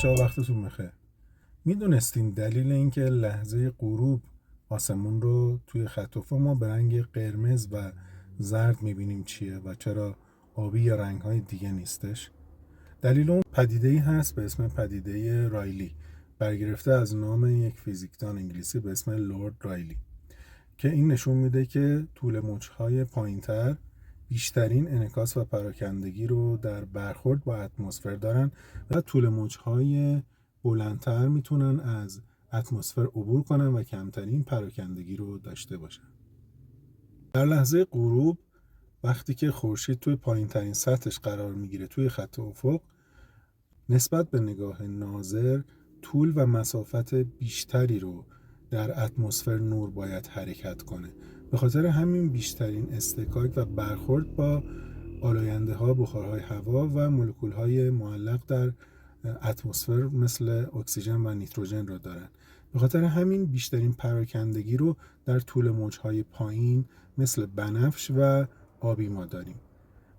بچه‌ها وقتتون بخیر. میدونستین دلیل اینکه لحظه غروب آسمون رو توی خط افق ما به رنگ قرمز و زرد میبینیم چیه و چرا آبی یا رنگ‌های دیگه نیستش؟ دلیل اون پدیده‌ای هست به اسم پدیده رایلی، برگرفته از نام یک فیزیکدان انگلیسی به اسم لورد رایلی، که این نشون میده که طول موج‌های پایین‌تر بیشترین انعکاس و پراکندگی رو در برخورد با اتمسفر دارن و طول موج‌های بلندتر میتونن از اتمسفر عبور کنن و کمترین پراکندگی رو داشته باشن. در لحظه غروب وقتی که خورشید توی پایین‌ترین سطحش قرار میگیره توی خط افق، نسبت به نگاه ناظر طول و مسافت بیشتری رو در اتمسفر نور باید حرکت کنه. به خاطر همین بیشترین اصطکاک و برخورد با آلاینده ها، بخارهای هوا و مولکول های معلق در اتمسفر مثل اکسیژن و نیتروژن را دارن. به خاطر همین بیشترین پراکندگی رو در طول موجهای پایین مثل بنفش و آبی ما داریم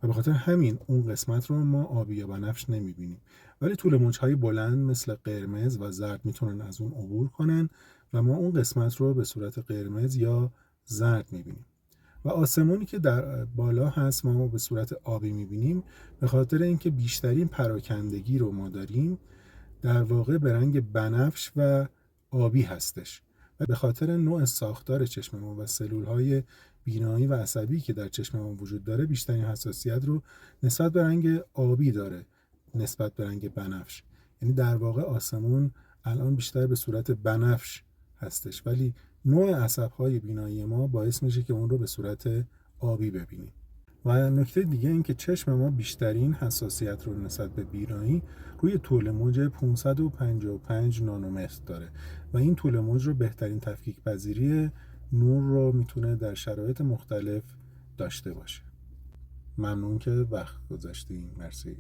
و به خاطر همین اون قسمت رو ما آبی یا بنفش نمیبینیم، ولی طول موجهای بلند مثل قرمز و زرد میتونن از اون عبور کنن و ما اون قسمت رو به صورت قرمز یا زرد میبینیم. و آسمونی که در بالا هست ما به صورت آبی میبینیم به خاطر اینکه بیشترین پراکندگی رو ما داریم در واقع به رنگ بنفش و آبی هستش و به خاطر نوع ساختار چشم ما و سلولهای بینایی و عصبی که در چشم ما وجود داره بیشترین حساسیت رو نسبت به رنگ آبی داره نسبت به رنگ بنفش. یعنی در واقع آسمون الان بیشتر به صورت بنفش هستش، ولی نوع عصبهای بینایی ما باعث میشه که اون رو به صورت آبی ببینیم. و نکته دیگه این که چشم ما بیشترین حساسیت رو نسبت به بینایی روی طول موج 555 نانومتر داره و این طول موج رو بهترین تفکیک پذیری نور رو میتونه در شرایط مختلف داشته باشه. ممنون که وقت گذاشتین. مرسی.